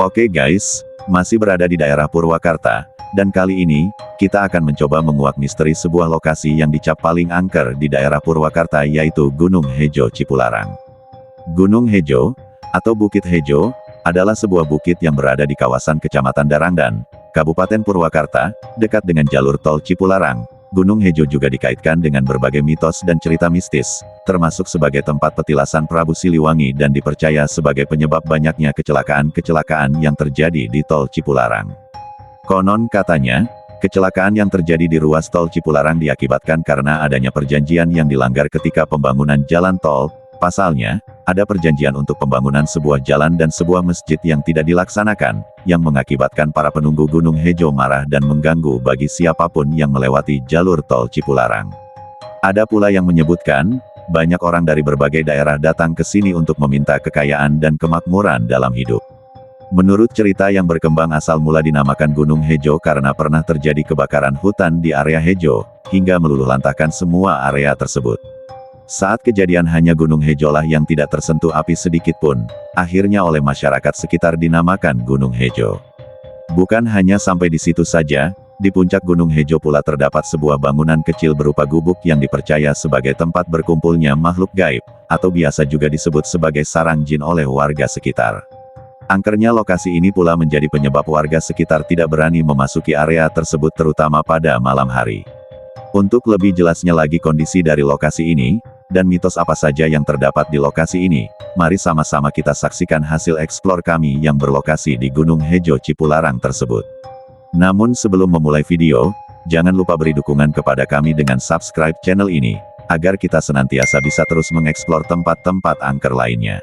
Oke guys, masih berada di daerah Purwakarta, dan kali ini, kita akan mencoba menguak misteri sebuah lokasi yang dicap paling angker di daerah Purwakarta yaitu Gunung Hejo Cipularang. Gunung Hejo, atau Bukit Hejo, adalah sebuah bukit yang berada di kawasan Kecamatan Darangdan, Kabupaten Purwakarta, dekat dengan jalur tol Cipularang. Gunung Hejo juga dikaitkan dengan berbagai mitos dan cerita mistis, termasuk sebagai tempat petilasan Prabu Siliwangi dan dipercaya sebagai penyebab banyaknya kecelakaan-kecelakaan yang terjadi di tol Cipularang. Konon katanya, kecelakaan yang terjadi di ruas tol Cipularang diakibatkan karena adanya perjanjian yang dilanggar ketika pembangunan jalan tol. Pasalnya, ada perjanjian untuk pembangunan sebuah jalan dan sebuah masjid yang tidak dilaksanakan, yang mengakibatkan para penunggu Gunung Hejo marah dan mengganggu bagi siapapun yang melewati jalur tol Cipularang. Ada pula yang menyebutkan, banyak orang dari berbagai daerah datang ke sini untuk meminta kekayaan dan kemakmuran dalam hidup. Menurut cerita yang berkembang asal mula dinamakan Gunung Hejo karena pernah terjadi kebakaran hutan di area Hejo, hingga meluluhlantahkan semua area tersebut. Saat kejadian hanya Gunung Hejolah yang tidak tersentuh api sedikit pun, akhirnya oleh masyarakat sekitar dinamakan Gunung Hejo. Bukan hanya sampai di situ saja, di puncak Gunung Hejo pula terdapat sebuah bangunan kecil berupa gubuk yang dipercaya sebagai tempat berkumpulnya makhluk gaib, atau biasa juga disebut sebagai sarang jin oleh warga sekitar. Angkernya lokasi ini pula menjadi penyebab warga sekitar tidak berani memasuki area tersebut terutama pada malam hari. Untuk lebih jelasnya lagi kondisi dari lokasi ini, dan mitos apa saja yang terdapat di lokasi ini, mari sama-sama kita saksikan hasil eksplor kami yang berlokasi di Gunung Hejo Cipularang tersebut. Namun sebelum memulai video, jangan lupa beri dukungan kepada kami dengan subscribe channel ini, agar kita senantiasa bisa terus mengeksplor tempat-tempat angker lainnya.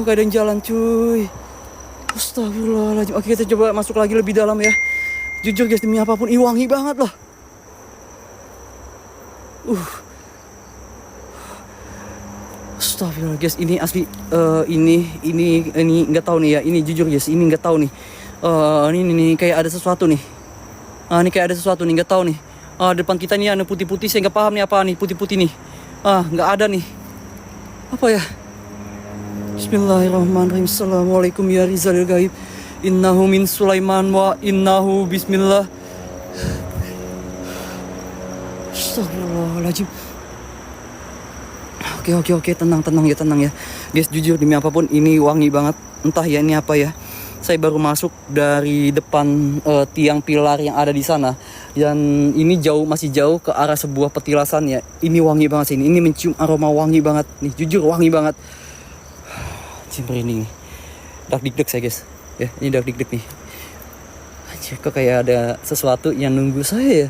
Keadaan jalan cuy. Astagfirullahaladzim. Oke, kita coba masuk lagi lebih dalam ya. Jujur guys, demi apapun ini wangi banget loh. Astagfirullah guys, ini asli ini nggak tahu nih ya. Ini jujur guys, ini nggak tahu nih. Ini kayak ada sesuatu nih. Ini kayak ada sesuatu nih, nggak tahu nih. Depan kita nih ada putih-putih, saya nggak paham nih apa nih putih-putih nih. Nggak ada nih. Apa ya? Bismillahirrahmanirrahim. Assalamualaikum ya Rizalil Gaib. Innahu min Sulaiman wa innahu bismillah. Astagfirullahaladzim. Oke, tenang ya. Guys, jujur demi apapun ini wangi banget. Entah ya ini apa ya. Saya baru masuk dari depan tiang pilar yang ada di sana. Dan ini masih jauh ke arah sebuah petilasan ya. Ini wangi banget sih. Ini mencium aroma wangi banget. Nih, jujur wangi banget. Merinding nih. Dark dig saya guys. Ya, ini dark dig nih. Anjir, kok kayak ada sesuatu yang nunggu saya ya.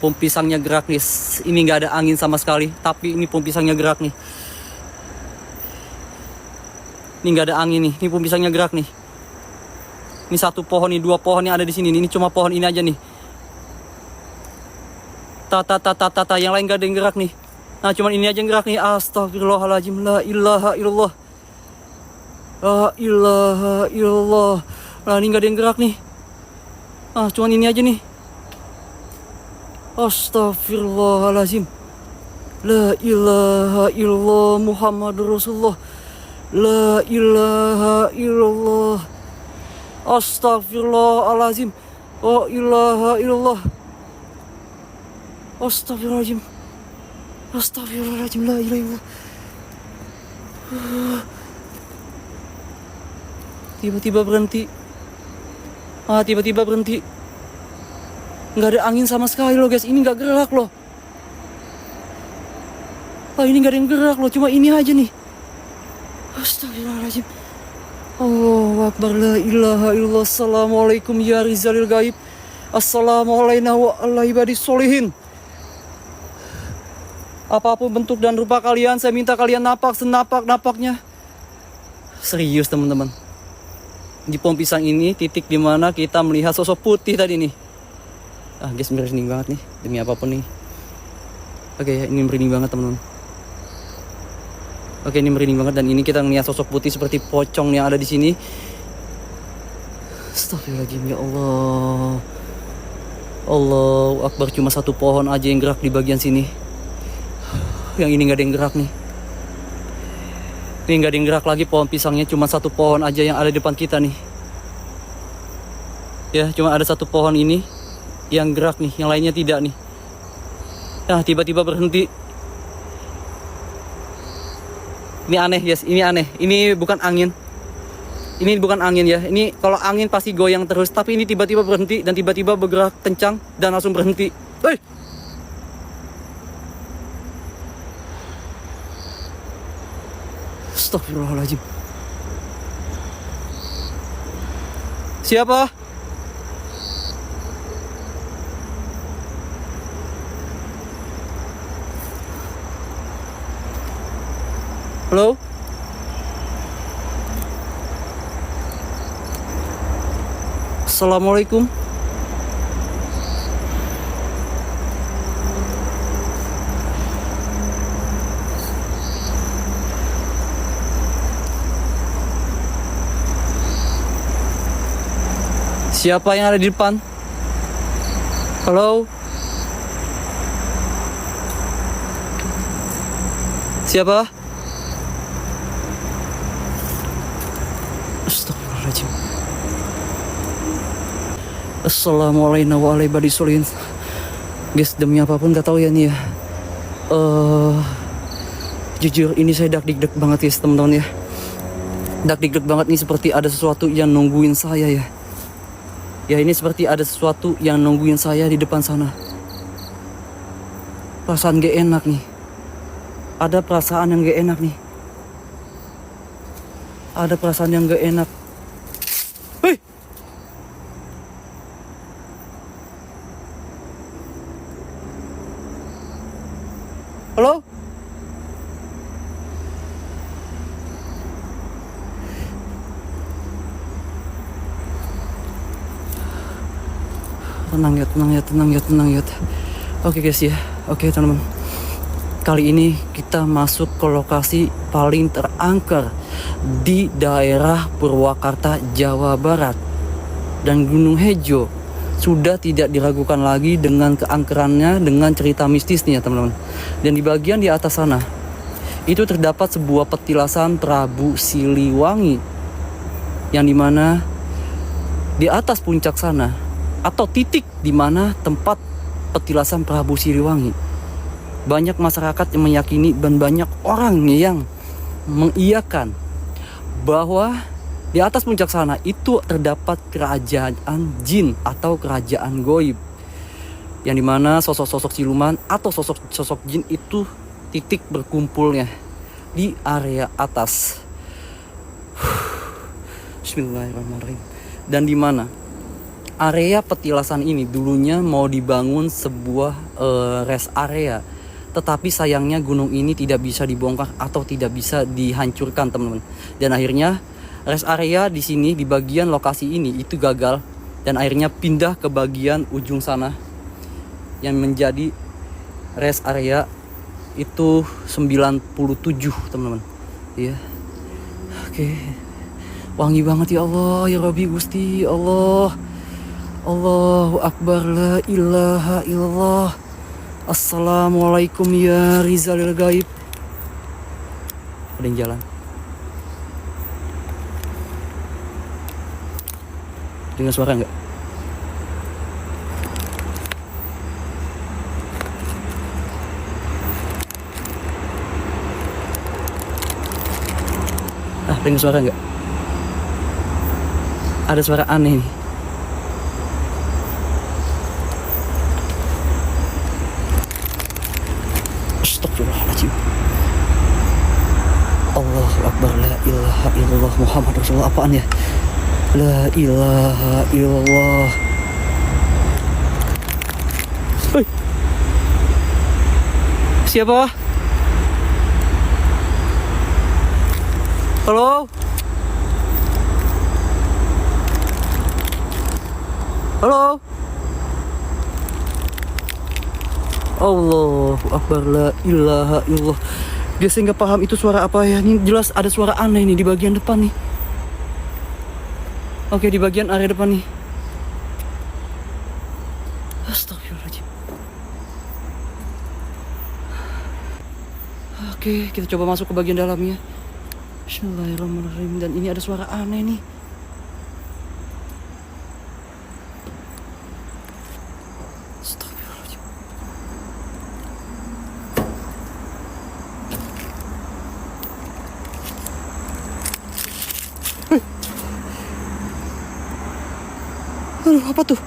Pohon pisangnya gerak nih. Ini nggak ada angin sama sekali, tapi ini pohon pisangnya gerak nih. Ini nggak ada angin nih. Ini pohon pisangnya gerak nih. Ini satu pohon nih, dua pohon yang ada di sini. Ini cuma pohon ini aja nih. Yang lain gak ada yang gerak nih. Cuman ini aja yang gerak nih. Astagfirullahaladzim. La ilaha illallah. La ilaha illallah. Ini gak ada yang gerak nih. Cuman ini aja nih. Astagfirullahaladzim. La ilaha illallah Muhammadur Rasulullah. La ilaha illallah. Astagfirullahaladzim. La ilaha illallah. Astagfirullahaladzim. La ilaha illallah. Tiba-tiba berhenti. Nggak ada angin sama sekali loh guys. Ini nggak gerak loh. Ini nggak ada yang gerak loh. Cuma ini aja nih. Astagfirullahaladzim. Allahu Akbar. La ilaha illallah. Assalamualaikum ya Rizalil Gaib. Assalamualaikum warahmatullahi wabarakatuh. Apapun bentuk dan rupa kalian, saya minta kalian napak senapak-napaknya. Serius teman-teman. Di pohon pisang ini titik dimana kita melihat sosok putih tadi nih. Guys, merinding banget nih, demi apapun nih. Oke, ini merinding banget teman-teman. Oke, ini merinding banget, dan ini kita melihat sosok putih seperti pocong yang ada di sini. Astagfirullahaladzim, ya Allah. Allahu Akbar, cuma satu pohon aja yang gerak di bagian sini. Yang ini nggak ada yang gerak nih. Ini nggak ada yang gerak lagi, pohon pisangnya cuma satu pohon aja yang ada di depan kita nih. Ya, cuma ada satu pohon ini yang gerak nih, yang lainnya tidak nih. Nah, tiba-tiba berhenti. Ini aneh guys, ini aneh. Ini bukan angin. Ini bukan angin ya. Ini kalau angin pasti goyang terus, tapi ini tiba-tiba berhenti dan tiba-tiba bergerak kencang dan langsung berhenti. Hei! Astagfirullahaladzim. Siapa? Halo? Assalamualaikum. Siapa yang ada di depan? Halo? Siapa? Astagfirullahaladzim. Assalamualaikum warahmatullahi wabarakatuh. Guys, demi apapun gak tahu ya nih ya. Jujur ini saya dak-dik-dik banget guys teman-teman ya. Dak-dik-dik banget nih, seperti ada sesuatu yang nungguin saya ya. Ya, ini seperti ada sesuatu yang nungguin saya di depan sana. Perasaan gak enak nih. Ada perasaan yang gak enak nih. Ada perasaan yang gak enak. Hei! Halo? Tenang ya. Oke guys ya. Oke teman-teman. Kali ini kita masuk ke lokasi paling terangker di daerah Purwakarta, Jawa Barat. Dan Gunung Hejo sudah tidak diragukan lagi dengan keangkerannya, dengan cerita mistisnya teman-teman. Dan di bagian di atas sana itu terdapat sebuah petilasan Prabu Siliwangi, yang dimana di atas puncak sana atau titik di mana tempat petilasan Prabu Siliwangi, banyak masyarakat yang meyakini dan banyak orang yang mengiyakan bahwa di atas puncak sana itu terdapat kerajaan jin atau kerajaan goib, yang dimana sosok-sosok siluman atau sosok-sosok jin itu titik berkumpulnya di area atas. Bismillahirrahmanirrahim. Dan dimana area petilasan ini dulunya mau dibangun sebuah rest area, tetapi sayangnya gunung ini tidak bisa dibongkar atau tidak bisa dihancurkan teman-teman. Dan akhirnya rest area di sini, di bagian lokasi ini itu gagal, dan akhirnya pindah ke bagian ujung sana yang menjadi rest area itu 97 teman-teman. Iya. Oke. Wangi banget ya Allah, ya Rabbi Gusti Allah. Allahu Akbar, la ilaha illallah. Assalamualaikum ya Rizalil Gaib. Ada yang jalan. Dengar suara enggak? Dengar suara enggak? Ada suara aneh nih. Astagfirullahaladzim. Allahu Akbar, la ilaha illallah Muhammad Rasulullah. Apaan ya? La ilaha illallah. Siapa? Halo? Halo? Allahu Akbar, la ilaha illallah. Dia saya nggak paham itu suara apa ya. Ini jelas ada suara aneh nih di bagian depan nih. Oke, di bagian area depan nih. Astagfirullahaladzim. Oke, kita coba masuk ke bagian dalamnya. Bismillahirrahmanirrahim. Dan ini ada suara aneh nih. Astagfirullahaladzim. Aduh, apa tuh?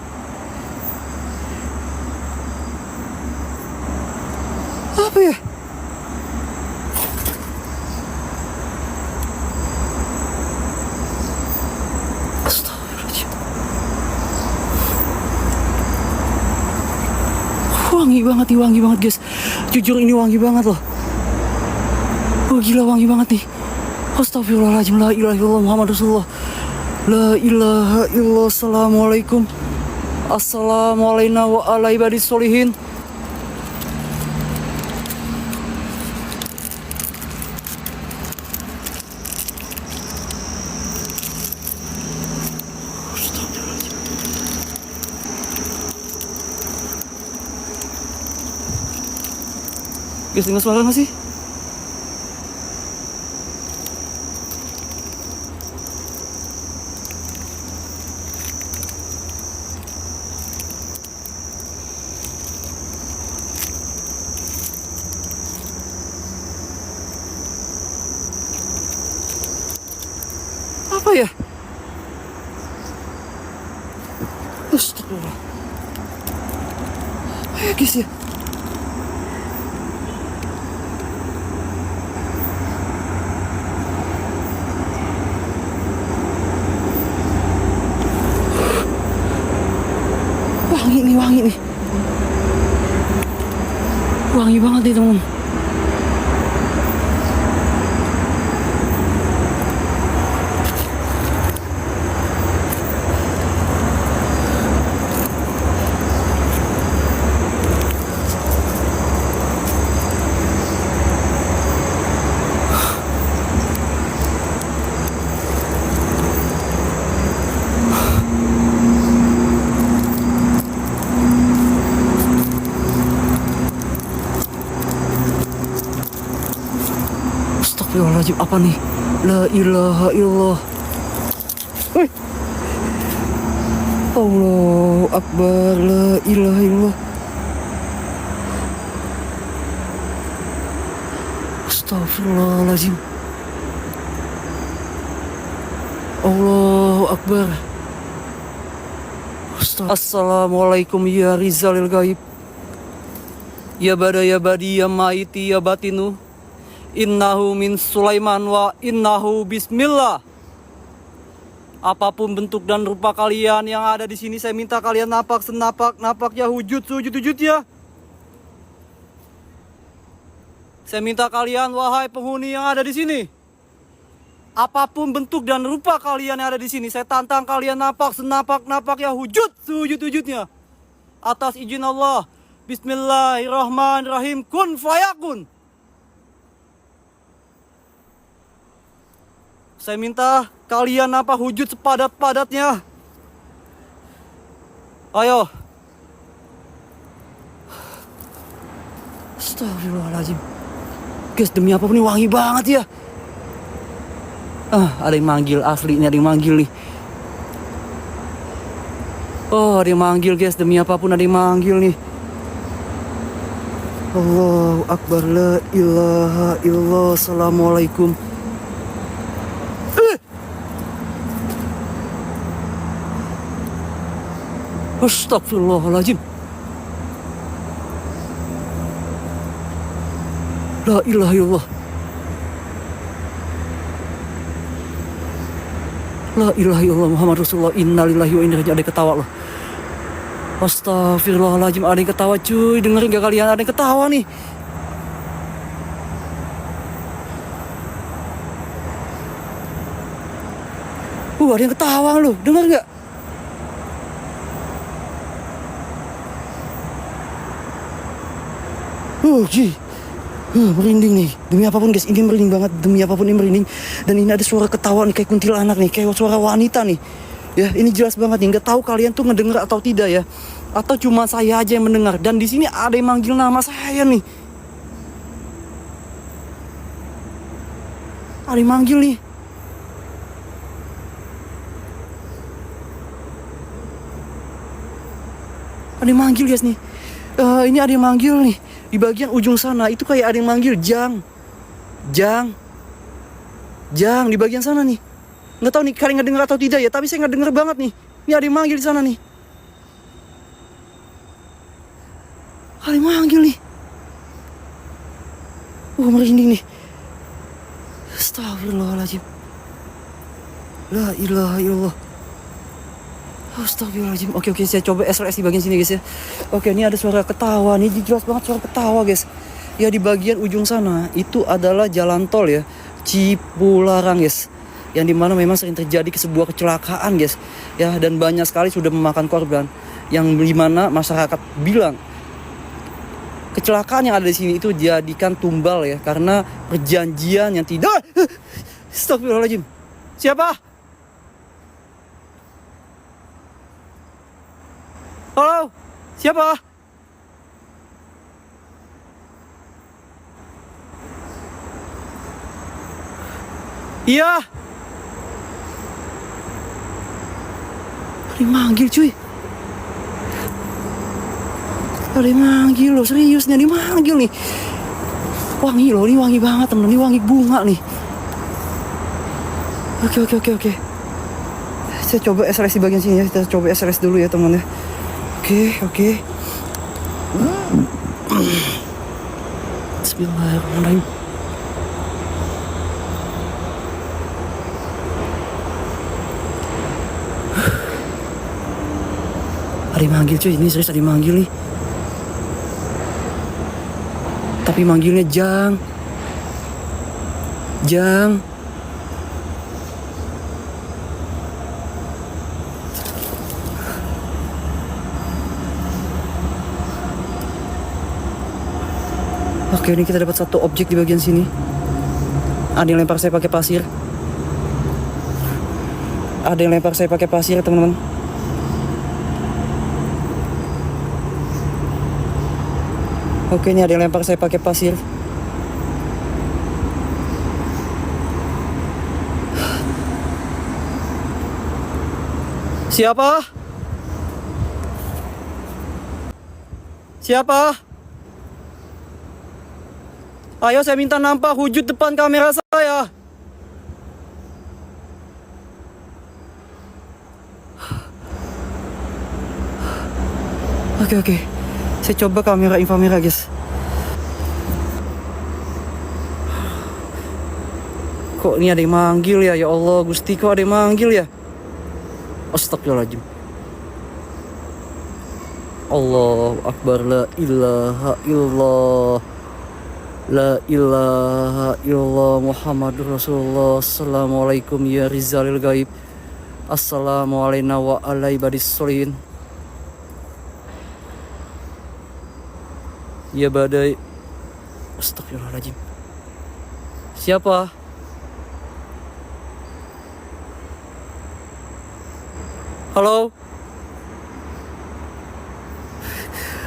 Apa ya? Astagfirullahaladzim. Wangi banget nih, wangi banget guys. Jujur ini wangi banget loh. Oh gila, wangi banget nih. Astagfirullahaladzim, la ilaha illallah Muhammad Rasulullah. La ilaha illallah. Assalamualaikum. Assalamualaikum wa ala ibadis solihin. Guys, dengar suara nggak sih? Apa ya? Astagfirullah. Ayo guys ya. Wangi nih. Wangi banget nih teman. Astagfirullahaladzim, apa nih? La ilaha illallah. Hei. Allahu Akbar, la ilaha illallah. Astagfirullahaladzim. Allahu Akbar. Assalamualaikum ya Rizalil Gaib. Ya bada ya badi ya maiti ya batinu. Innahu min Sulaiman wa innahu bismillah. Apapun bentuk dan rupa kalian yang ada di sini, saya minta kalian napak senapak ya, wujud ya. Saya minta kalian, wahai penghuni yang ada di sini, apapun bentuk dan rupa kalian yang ada di sini, saya tantang kalian napak senapak ya, wujudnya. Atas izin Allah. Bismillahirrahmanirrahim. Kun fayakun. Saya minta kalian apa wujud sepadat-padatnya. Ayo. Astagfirullahaladzim. Guys, demi apa nih, wangi banget ya. Ada yang manggil, asli ini ada yang manggil nih. Oh, ada yang manggil guys, demi apapun ada yang manggil nih. Allahu Akbar, la ilaha illallah. Assalamualaikum. Astagfirullahaladzim. La ilaha illallah. La ilaha illallah Muhammad Rasulullah. Innalillahi wa inna ilaihi raji'un. Ada yang ketawa loh. Astagfirullahaladzim, ada yang ketawa cuy. Dengerin gak kalian? Ada yang ketawa nih. Ada yang ketawa lu, dengar nggak? Ji. Merinding nih. Demi apapun guys, ini merinding banget. Demi apapun ini merinding. Dan ini ada suara ketawa nih, kayak kuntilanak nih, kayak suara wanita nih. Ya, ini jelas banget nih. Nggak tahu kalian tuh ngedenger atau tidak ya. Atau cuma saya aja yang mendengar. Dan di sini ada yang manggil nama saya nih. Ada yang manggil nih. Ada yang manggil guys nih. Ini ada yang manggil nih. Di bagian ujung sana itu kayak ada yang manggil Jang. Di bagian sana nih. Nggak tahu nih kalian nggak dengar atau tidak ya, tapi saya nggak dengar banget nih. Ini ada yang manggil di sana nih. Ada yang manggil nih. Merinding nih. Astagfirullahaladzim. La ilaha illallah. Astagfirullahaladzim. Oke, saya coba SLS di bagian sini guys ya. Oke, ini ada suara ketawa. Ini jelas banget suara ketawa guys. Ya, di bagian ujung sana itu adalah jalan tol ya, Cipularang guys. Yang dimana memang sering terjadi sebuah kecelakaan guys. Ya, dan banyak sekali sudah memakan korban. Yang dimana masyarakat bilang kecelakaan yang ada di sini itu dijadikan tumbal ya, karena perjanjian yang tidak. Astagfirullahaladzim. Siapa? Halo, siapa? Iya. Ada yang manggil cuy. Ada yang manggil loh, serius nih, ada yang manggil nih. Wangi loh, ini wangi banget temen, ini wangi bunga nih. Oke. Saya coba SLS di bagian sini ya, kita coba SLS dulu ya teman ya. Oke. Bismillahirrahmanirrahim. Ada yang manggil cuy, ini serius ada yang manggil nih. Tapi manggilnya Jang. Oke, ini kita dapat satu objek di bagian sini. Ada yang lempar saya pakai pasir. Teman-teman. Oke, ini ada yang lempar saya pakai pasir. Siapa? Ayo, saya minta nampak wujud depan kamera saya. Oke. Saya coba kamera guys. Kok ini ada yang manggil ya? Ya Allah, Gusti, kok ada yang manggil ya? Astagfirullahaladzim. Allahu Akbar, la ilaha illallah. La ilaha illallah Muhammadur Rasulullah. Assalamualaikum ya Rizalil Gaib. Assalamualaikum wa ala ibadis solihin. Ya badai. Astagfirullahaladzim. Siapa? Halo?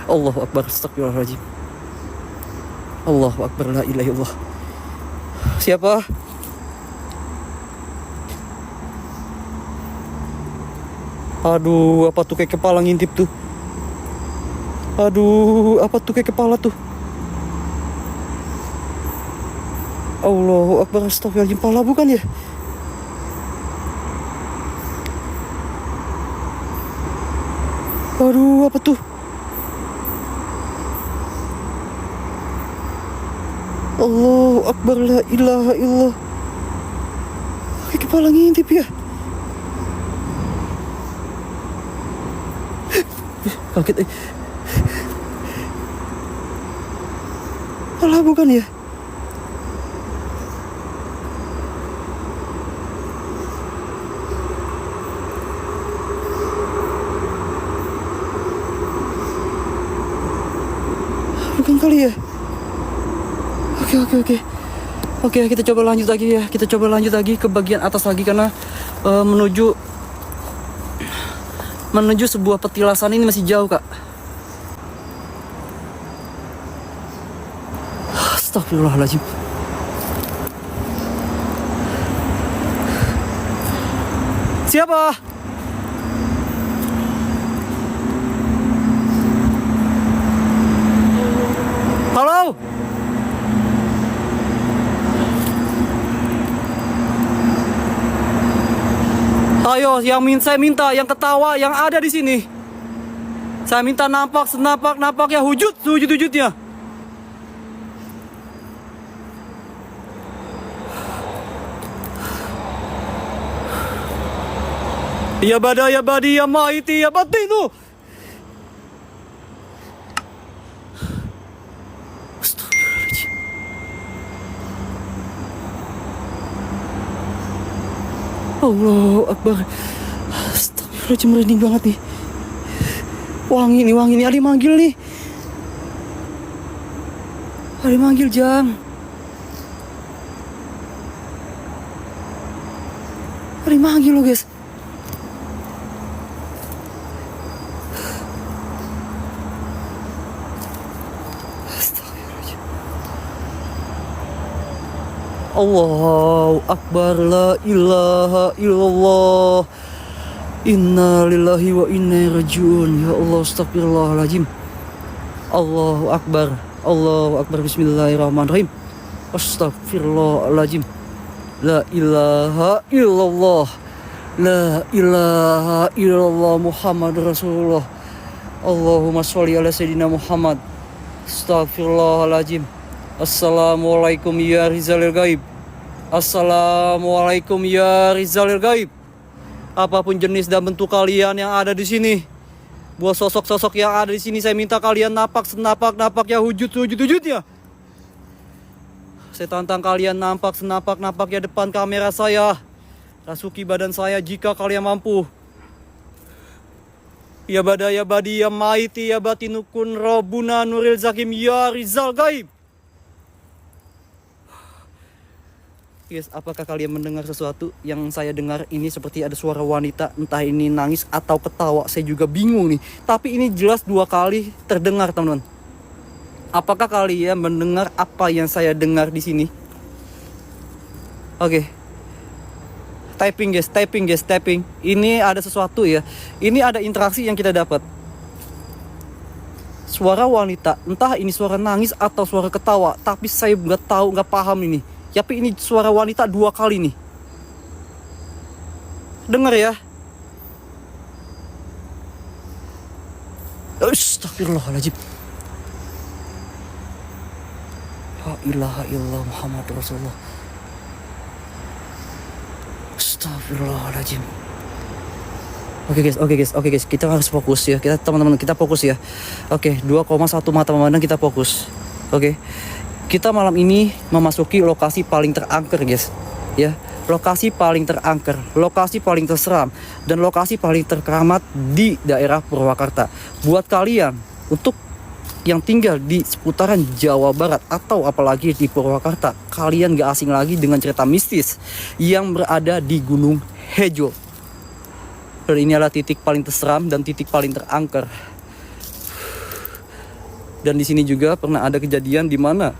Allahu Akbar, astagfirullahaladzim. Allahu Akbar, la ilaha illallah. Siapa? Aduh, apa tuh kayak kepala ngintip tuh? Aduh, apa tuh kayak kepala tuh? Allahu Akbar, astagfirullahaladzim. Pala bukan ya? Aduh, apa tuh? Allahu Akbar, la ilaha illallah. Kayak kepala ngintip ya. Kaget. Alah, bukan ya? kali ya. Oke. Oke, kita coba lanjut lagi ya. Kita coba lanjut lagi ke bagian atas lagi karena menuju sebuah petilasan ini masih jauh, Kak. Astagfirullahaladzim. Siapa? Halo? Ayo, saya minta yang ketawa yang ada di sini. Saya minta nampak ya sujudnya. Ya bada ya badi ya maiti ya batinu. Astagfirullahaladzim. Allahu Akbar. Astagfirullahaladzim, merinding banget nih. Wangi nih, ada yang manggil nih. Ada yang manggil, Jang. Ada yang manggil lo, guys. Allahu Akbar, la ilaha illallah, inna lillahi wa inna ilaihi rajiun. Ya Allah, astagfirullahaladzim. Allahu Akbar, bismillahirrahmanirrahim. Astagfirullahaladzim. La ilaha illallah, la ilaha illallah, Muhammad Rasulullah. Allahumma sholli ala sayyidina Muhammad. Astagfirullahaladzim. Assalamualaikum ya Rizalil Gaib. Assalamualaikum ya Rizalil Gaib. Apapun jenis dan bentuk kalian yang ada di sini, buat sosok-sosok yang ada di sini, saya minta kalian napak ya wujudnya. Saya tantang kalian nampak ya depan kamera saya. Rasuki badan saya jika kalian mampu. Ya bada ya badi ya maiti ya batinukun robuna nuril zakim ya Rizal Gaib. Guys, apakah kalian mendengar sesuatu? Yang saya dengar ini seperti ada suara wanita, entah ini nangis atau ketawa, saya juga bingung nih. Tapi ini jelas 2 kali terdengar, teman-teman. Apakah kalian mendengar apa yang saya dengar di sini? Oke. Typing guys. Ini ada sesuatu ya. Ini ada interaksi yang kita dapat. Suara wanita, entah ini suara nangis atau suara ketawa, tapi saya nggak paham ini. Tapi ini suara wanita 2 kali nih. Dengar ya. Astagfirullahaladzim. La ilaha illallah Muhammad Rasulullah. Astagfirullahaladzim. Oke guys, kita harus fokus ya. Teman-teman, kita fokus ya. Oke, 2,1 mata memandang, kita fokus. Oke. Kita malam ini memasuki lokasi paling terangker, guys. Ya, lokasi paling terangker, lokasi paling terseram, dan lokasi paling terkeramat di daerah Purwakarta. Buat kalian untuk yang tinggal di seputaran Jawa Barat atau apalagi di Purwakarta, kalian gak asing lagi dengan cerita mistis yang berada di Gunung Hejo. Dan ini adalah titik paling terseram dan titik paling terangker. Dan di sini juga pernah ada kejadian di mana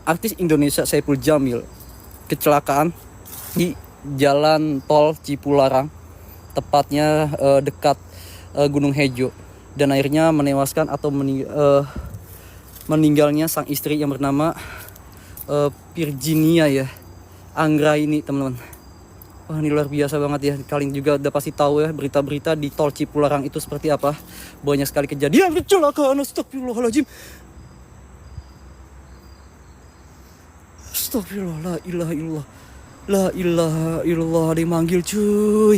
artis Indonesia Saipul Jamil kecelakaan di jalan tol Cipularang, tepatnya dekat Gunung Hejo, dan akhirnya menewaskan atau meninggalnya sang istri yang bernama Virginia ya, Anggra ini, teman-teman. Wah, ini luar biasa banget ya. Kalian juga udah pasti tahu ya berita-berita di tol Cipularang itu seperti apa. Banyak sekali kejadian kecelakaan. Astagfirullahaladzim. Astagfirullah, la ilaha illallah. La ilaha illallah. Ada yang manggil, cuy.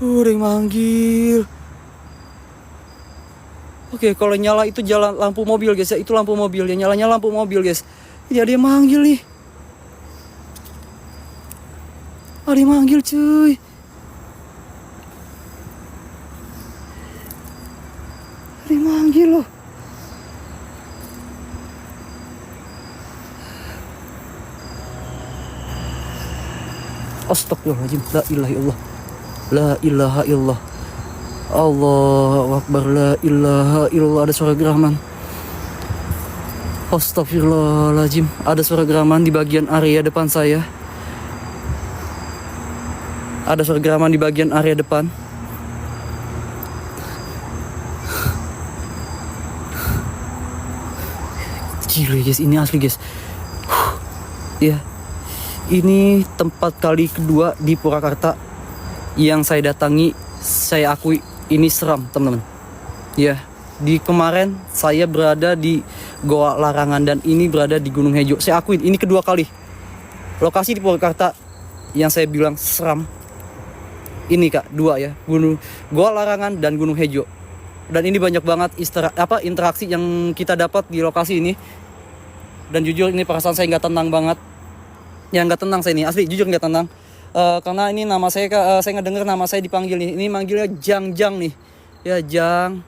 Ada yang manggil. Oke, kalau nyala itu jalan lampu mobil, guys ya. Itu lampu mobil, ya nyalanya lampu mobil, guys. Ini ada yang manggil nih. Ada yang manggil, cuy. tinggi loh. Astagfirullahaladzim. La ilaha illallah. La ilaha illallah. Allahu Akbar. La ilaha illallah. Ada suara geraman. Astagfirullahaladzim. Ada suara geraman di bagian area depan saya. Ada suara geraman di bagian area depan. Gila guys, ini asli guys. Ya, ini tempat kali kedua di Purwakarta yang saya datangi. Saya akui ini seram teman-teman. Ya, di kemarin saya berada di Goa Larangan dan ini berada di Gunung Hejo. Saya akui ini kedua kali lokasi di Purwakarta yang saya bilang seram. Ini kak, dua ya, Goa Larangan dan Gunung Hejo. Dan ini banyak banget interaksi yang kita dapat di lokasi ini. Dan jujur ini perasaan saya nggak tenang banget. Ya nggak tenang saya ini, asli jujur nggak tenang. Karena ini nama saya nggak dengar nama saya dipanggil nih. Ini manggilnya Jang nih. Ya Jang.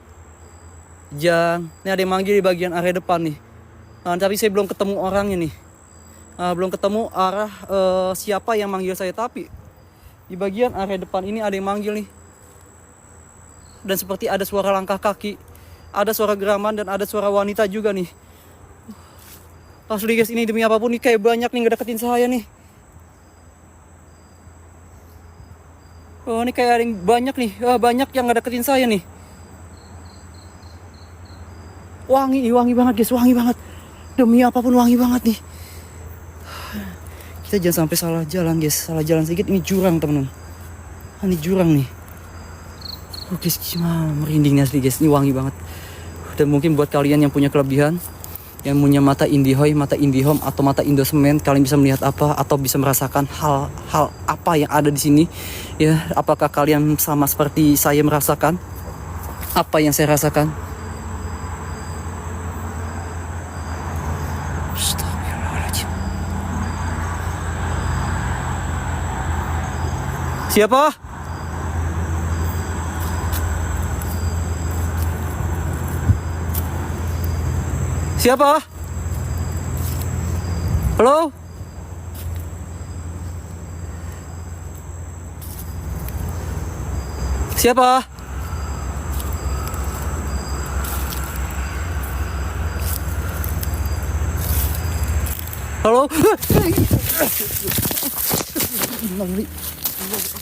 Ini ada yang manggil di bagian area depan nih. Tapi saya belum ketemu orangnya nih. Belum ketemu arah siapa yang manggil saya. Tapi di bagian area depan ini ada yang manggil nih. Dan seperti ada suara langkah kaki, ada suara geraman dan ada suara wanita juga nih. Asli guys, ini demi apapun nih kayak banyak nih ngedeketin saya nih. Oh ini kayak ada yang banyak nih, banyak yang ngedeketin saya nih. Wangi banget guys, wangi banget. Demi apapun wangi banget nih. Kita jangan sampai salah jalan guys, salah jalan sedikit ini jurang teman-teman. Ini jurang nih. Oh guys, gimana merinding asli guys, ini wangi banget. Dan mungkin buat kalian yang punya kelebihan, yang punya mata Indihome atau mata Indosemen, kalian bisa melihat apa atau bisa merasakan hal apa yang ada di sini. Ya, apakah kalian sama seperti saya merasakan apa yang saya rasakan? Astagfirullahaladzim. Siapa? Siapa? Halo? Siapa? Halo?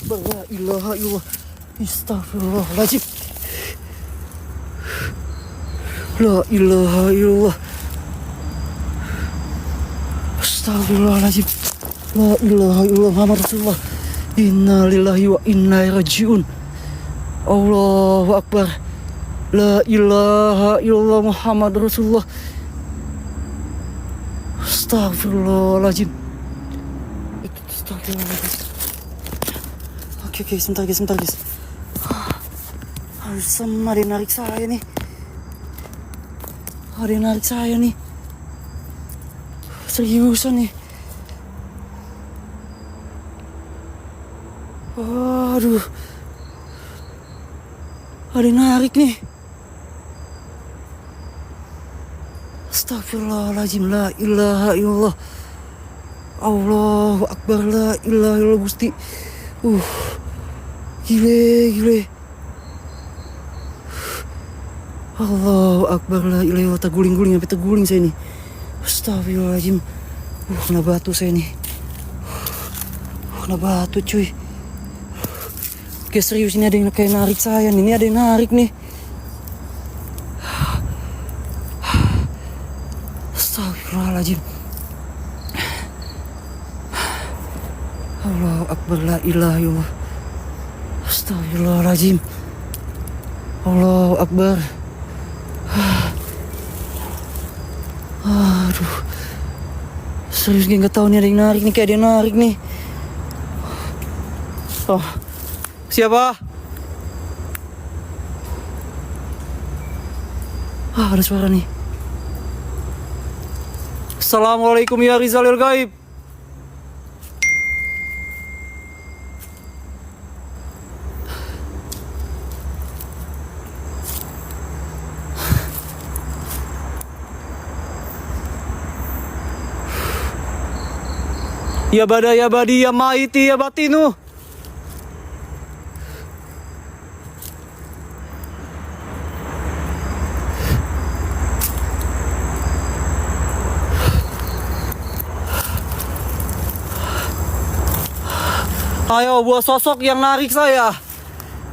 La ilaha illallah. Astagfirullahaladzim. La ilaha illallah. Astagfirullahaladzim. La ilaha illallah Muhammad Rasulullah. Inna lillahi wa inna ilaihi rajiun. Allahu Akbar. La ilaha illallah Muhammad Rasulullah. Astagfirullahaladzim. Astagfirullahaladzim. Oke, sebentar guys. Ada yang narik saya nih. Seriusan nih. Aduh. Ada yang narik nih. Astagfirullahaladzim. La ilaha illallah. Allahu Akbar. La ilaha illallah Gusti. Gile. Allahu Akbar. La ilaha illallah. Terguling sampai terguling saya nih. Astagfirullahaladzim. Kena batu saya nih. Kena batu cuy. Oke serius, ini ada yang kayak narik saya nih. Ini ada yang narik nih. Astagfirullahaladzim. Allahu Akbar. La ilaha illallah. Astagfirullahaladzim. Allahu Akbar. Aduh. Serius gak tahu nih ada yang narik nih, kayak ada yang narik nih. Oh. Siapa? Ada suara nih. Assalamualaikum ya Rizalil Gaib. Ya bada ya badi ya maiti ya batinu. Ayo buah sosok yang narik saya.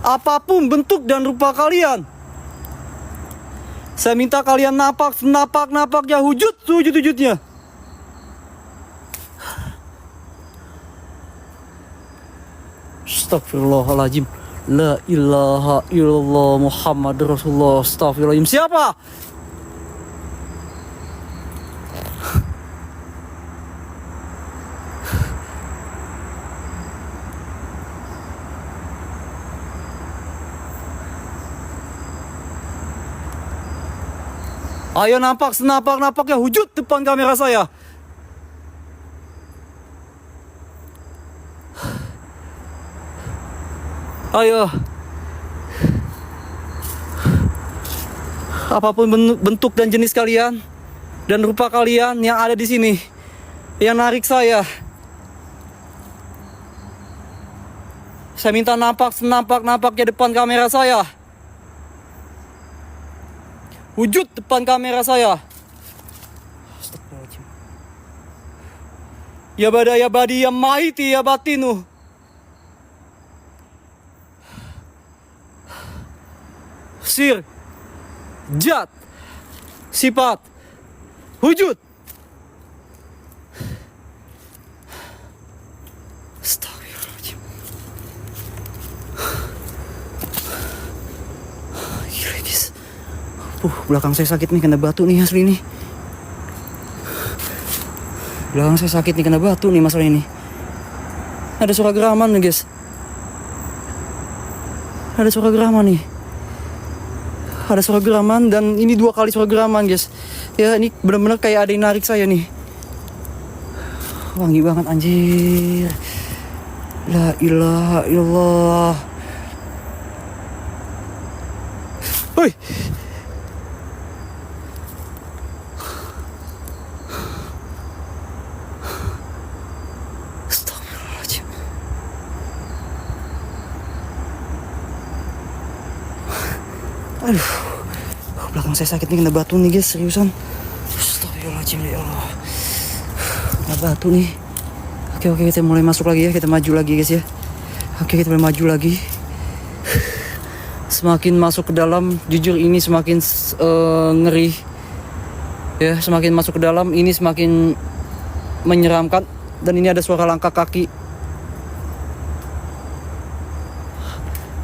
Apapun bentuk dan rupa kalian, saya minta kalian napak ya wujud sujud-wujudnya. Astagfirullahaladzim. La ilaha illallah Muhammad Rasulullah. Astagfirullahaladzim. Siapa? Ayo nampak ya wujud depan kamera saya. Ayo. Apapun bentuk dan jenis kalian dan rupa kalian yang ada di sini yang narik saya. Saya minta nampaknya depan kamera saya. Wujud depan kamera saya. Astagfirullahaladzim. Ya bada ya badi ya maiti ya batinu. Sir, jat, sifat, wujud. Astagfirullahaladzim. Gila guys. Belakang saya sakit nih, kena batu nih asli nih. Belakang saya sakit nih, kena batu nih masalah ini. Ada suara geraman nih guys. Ada suara geraman nih. Ada suara geraman dan ini 2 kali suara geraman guys. Ya ini benar-benar kayak ada yang narik saya nih. Wangi banget anjir. La ilaha illallah. Woi. Aduh, belakang saya sakit nih, kena batu nih guys, seriusan. Astagfirullahaladzim ya Allah. Kena batu nih. Oke, kita mulai masuk lagi ya, kita maju lagi guys ya. Oke, kita mulai maju lagi. Semakin masuk ke dalam, jujur ini semakin ngeri. Ya, semakin masuk ke dalam, ini semakin menyeramkan. Dan ini ada suara langkah kaki.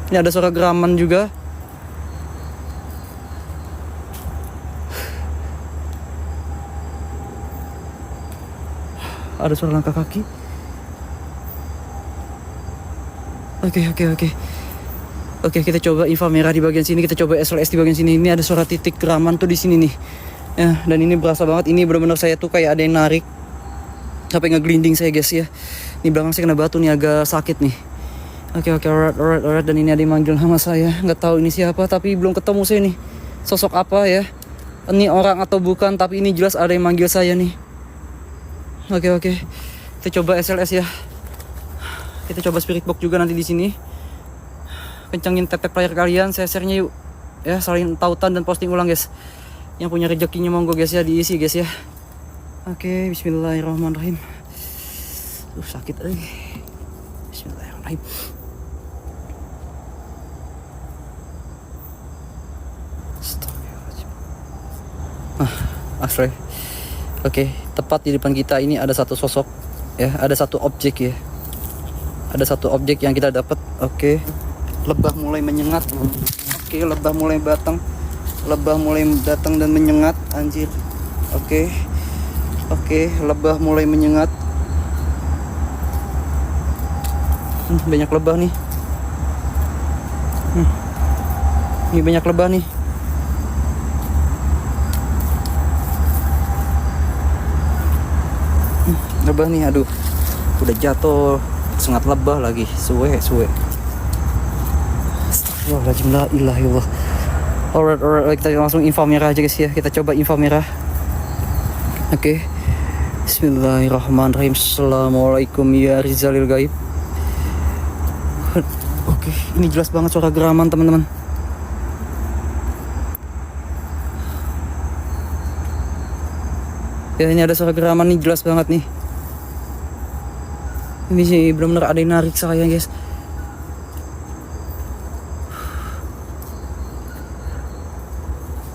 Ini ada suara geraman juga. Ada suara langkah kaki. Oke, kita coba info merah di bagian sini, kita coba SLS di bagian sini. Ini ada suara titik geraman tuh di sini nih. Ya, dan ini berasa banget. Ini benar-benar saya tuh kayak ada yang narik sampai ngeglinding saya guys ya. Ini belakang saya kena batu nih, agak sakit nih. Oke, alright. Dan ini ada yang manggil nama saya. Nggak tahu ini siapa, tapi belum ketemu saya nih. Sosok apa ya? Ini orang atau bukan? Tapi ini jelas ada yang manggil saya nih. Oke. Kita coba SLS ya. Kita coba spirit box juga nanti di sini. Kencangin tap player kalian, share-nya yuk. Ya, saling tautan dan posting ulang guys. Yang punya rezekinya monggo guys ya, diisi guys ya. Oke, bismillahirrahmanirrahim. Sakit Bismillahirrahmanirrahim. Astagfirullahaladzim. Asli. Oke, tepat di depan kita ini ada satu sosok ya, ada satu objek ya. Ada satu objek yang kita dapat. Oke. Lebah mulai menyengat. Oke, lebah mulai datang. Lebah mulai datang dan menyengat, anjir. Oke, lebah mulai menyengat. Banyak lebah nih. Ini banyak lebah nih. Lebah nih, aduh. Udah jatuh, sengat lebah lagi. Suwe. Astagfirullahaladzim, la ilaha illallah. Alright, kita langsung info merah aja guys ya. Kita coba info merah. Oke. Bismillahirrahmanirrahim. Assalamualaikum ya Rizalil Gaib. Oke, ini jelas banget suara geraman teman-teman. Ya, ini ada suara geraman nih, jelas banget nih. Ini sih benar-benar ada yang narik saya guys.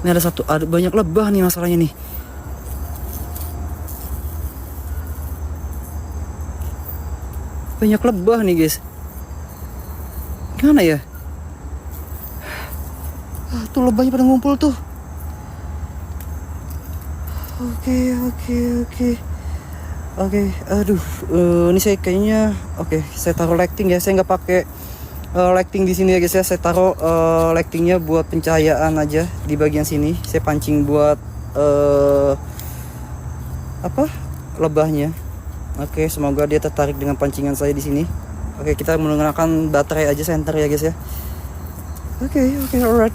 Ini ada banyak lebah nih masalahnya nih. Banyak lebah nih guys. Gimana ya? Tuh lebahnya pada ngumpul tuh. Oke, aduh, ini saya kayaknya, saya taruh lighting ya. Saya nggak pakai lighting di sini ya guys ya. Saya taruh lightingnya buat pencahayaan aja di bagian sini. Saya pancing buat lebahnya. Oke, semoga dia tertarik dengan pancingan saya di sini. Oke, kita menggunakan baterai aja center ya guys ya. Oke, alright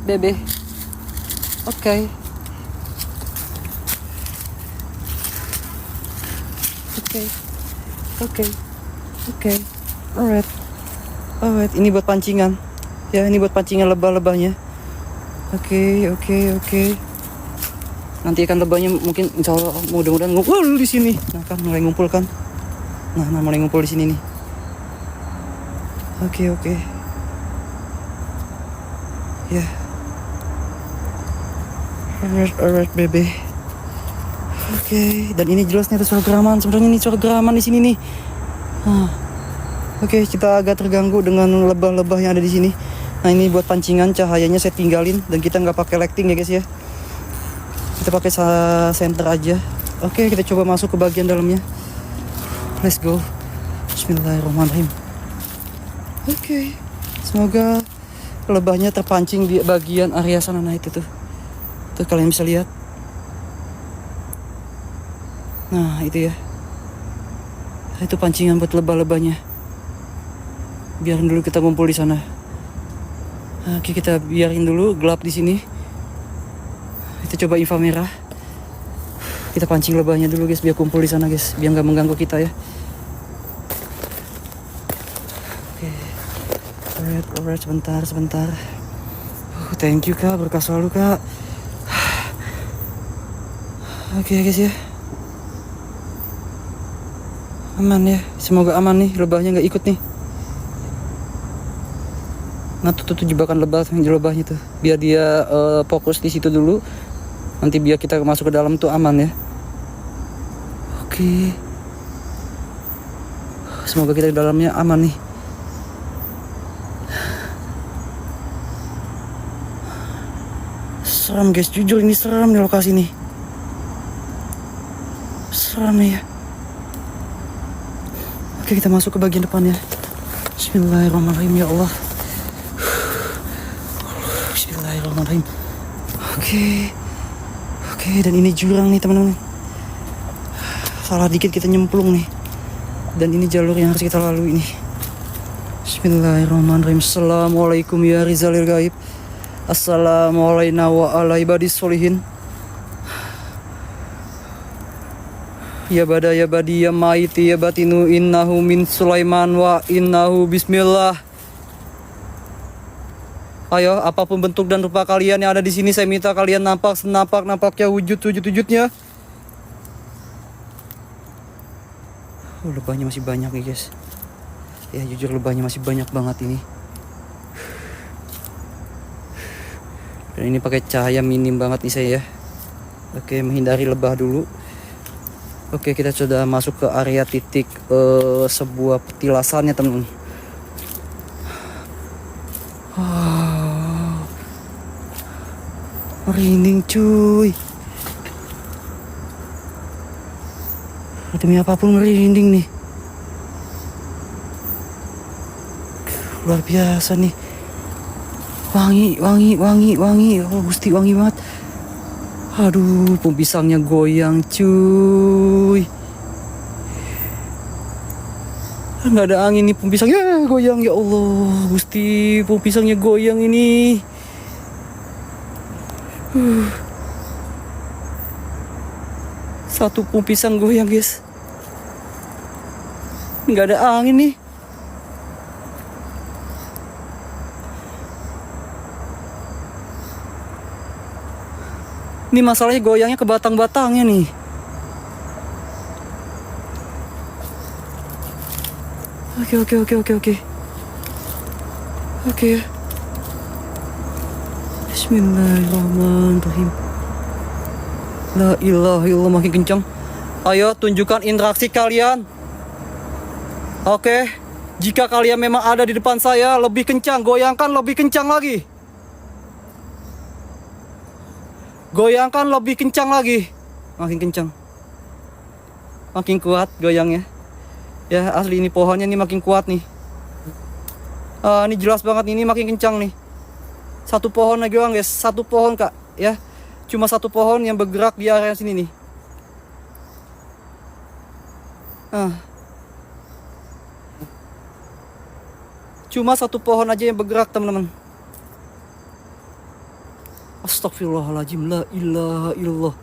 baby. Oke, alright. Ini buat pancingan. Ya, ini buat pancingan lebah-lebahnya. Oke. Nanti ikan lebahnya mungkin insya Allah mudah-mudahan ngumpul di sini. Nah kan mulai ngumpul kan. Nah mulai ngumpul di sini nih. Oke. Ya. Alright baby. Oke, dan ini jelas nih ada suara geraman. Sebenarnya ini suara geraman di sini nih. Oke, kita agak terganggu dengan lebah-lebah yang ada di sini. Nah ini buat pancingan, cahayanya saya tinggalin dan kita nggak pakai lighting ya guys ya. Kita pakai center aja. Oke, kita coba masuk ke bagian dalamnya. Let's go. Bismillahirrahmanirrahim. Oke, semoga lebahnya terpancing di bagian area sana. Nah itu tuh kalian bisa lihat. Nah itu ya. Itu pancingan buat lebah-lebahnya. Biarin dulu kita ngumpul di sana. Oke, kita biarin dulu gelap di sini. Kita coba infra merah. Kita pancing lebahnya dulu guys, biar kumpul di sana guys, biar nggak mengganggu kita ya. Oke, alright, sebentar. Thank you kak, berkah selalu kak. Oke guys ya. Aman ya, semoga aman nih, lebahnya nggak ikut nih. Nah tuh jebakan lebahnya tuh, biar dia fokus di situ dulu. Nanti biar kita masuk ke dalam tuh aman ya. Oke. Semoga kita di dalamnya aman nih. Seram guys, jujur ini seram nih lokasi nih. Seram nih ya. Oke, kita masuk ke bagian depan ya. Bismillahirrahmanirrahim ya Allah. Bismillahirrahmanirrahim. Oke, dan ini jurang nih teman-teman. Salah dikit kita nyemplung nih. Dan ini jalur yang harus kita lalui nih. Bismillahirrahmanirrahim. Assalamualaikum ya Rizalil Gaib. Assalamualaikum wa ala ibadis solihin. Ya bada ya badi ya maiti ya batinu innahu min Sulaiman wa innahu bismillah. Ayo, apapun bentuk dan rupa kalian yang ada di sini, saya minta kalian nampaknya wujudnya. Lebahnya masih banyak nih guys. Ya jujur lebahnya masih banyak banget ini. Dan ini pakai cahaya minim banget nih saya ya. Oke, menghindari lebah dulu. Oke, kita sudah masuk ke area titik sebuah petilasannya teman-teman. Merinding cuy. Demi apapun merinding nih. Luar biasa nih. Wangi. Oh gusti wangi banget. Aduh, pohon pisangnya goyang cuy. Nggak ada angin nih, pohon pisangnya goyang ya Allah. Gusti, pohon pisangnya goyang ini. Satu pohon pisang goyang guys. Nggak ada angin nih. Ini masalahnya goyangnya ke batang-batangnya nih. Oke. Bismillahirrahmanirrahim. La ilaha illallah, makin kencang. Ayo tunjukkan interaksi kalian. Oke. Jika kalian memang ada di depan saya, lebih kencang, goyangkan lebih kencang lagi. Goyangkan lebih kencang lagi. Makin kencang. Makin kuat goyangnya. Ya asli ini pohonnya nih makin kuat nih. Ini jelas banget ini makin kencang nih. Satu pohon lagi doang guys. Satu pohon kak ya. Cuma satu pohon yang bergerak di area sini nih. Cuma satu pohon aja yang bergerak teman-teman. Astagfirullahaladzim. La ilaha illallah.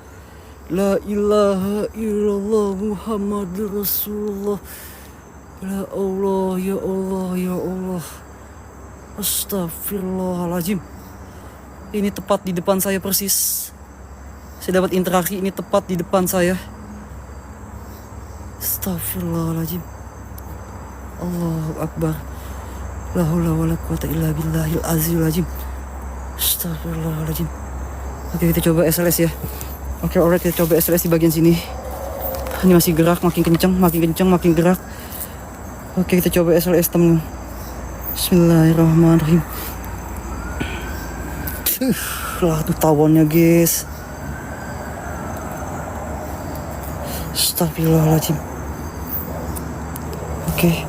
La ilaha illallah Muhammadur Rasulullah. Ya Allah, ya Allah, ya Allah. Astagfirullahaladzim. Ini tepat di depan saya persis. Saya dapat interaksi ini tepat di depan saya. Astagfirullahaladzim. Allahu Akbar. La haula wala quwata illa billahil azizil azim. Astagfirullahaladzim. Oke kita coba SLS ya. Oke alright, kita coba SLS di bagian sini. Ini masih gerak, makin kencang, makin gerak. Oke kita coba SLS temen. Bismillahirrahmanirrahim. Lah tuh tawonnya guys. Astagfirullahaladzim. Oke,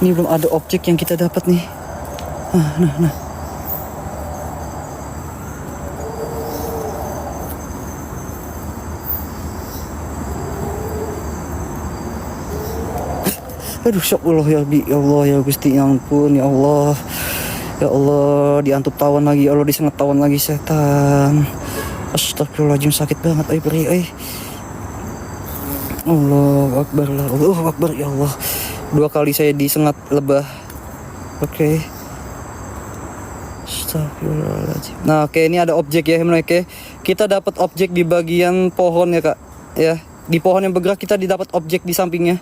ini belum ada objek yang kita dapat nih. Nah. Aduh, syukurlah ya Allah ya Gusti, ya ampun ya Allah. Ya Allah, diantup tawon lagi, ya Allah disengat tawon lagi setan. Astagfirullahaladzim, sakit banget ay peri ay. Allahu Akbar lah, Allahu Akbar ya Allah. 2 kali saya disengat lebah. Oke. Astagfirullahaladzim. Nah, oke ini ada objek ya, oke. Kita dapat objek di bagian pohon ya, Kak. Ya, di pohon yang bergerak kita didapat objek di sampingnya.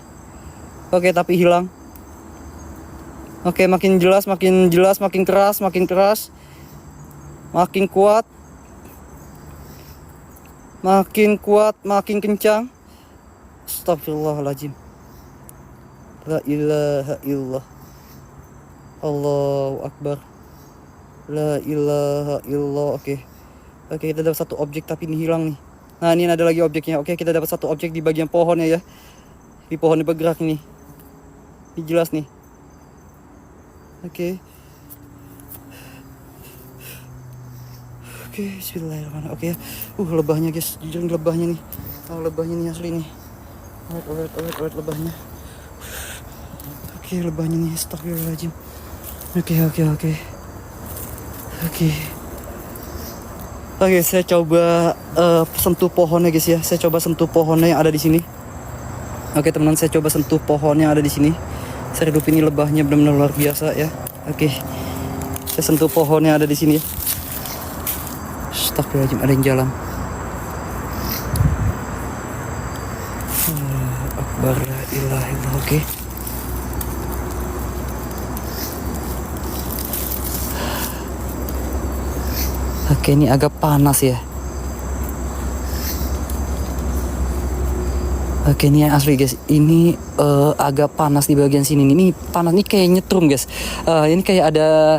Oke, tapi hilang. Oke, makin jelas, makin keras. Makin kuat. Makin kencang. Astagfirullahaladzim. La ilaha illallah. Allahu Akbar. La ilaha illallah. Oke, kita dapat satu objek tapi ini hilang nih. Nah, ini ada lagi objeknya. Oke, kita dapat satu objek di bagian pohonnya ya. Di pohon yang bergerak ini. Ini jelas nih. Oke, bismillahirrahmanirrahim. Oke ya. Lebahnya guys, jujur lebahnya nih. Lebahnya nih asli nih. Alright lebahnya. Oke, lebahnya nih, astagfirullahaladzim. Oke, saya coba sentuh pohonnya guys ya. Saya coba sentuh pohonnya yang ada di sini. Oke teman-teman, saya coba sentuh pohon yang ada di sini. Saya hidup ini lebahnya benar-benar luar biasa ya. Oke, saya sentuh pohon yang ada di sini ya. Astagfirullahaladzim, ada yang jalan. Akbar la ilaha illallah. Oke, ini agak panas ya. Oke, ini asli guys, ini agak panas di bagian sini. Ini panas, ini kayak nyetrum guys. Ini kayak ada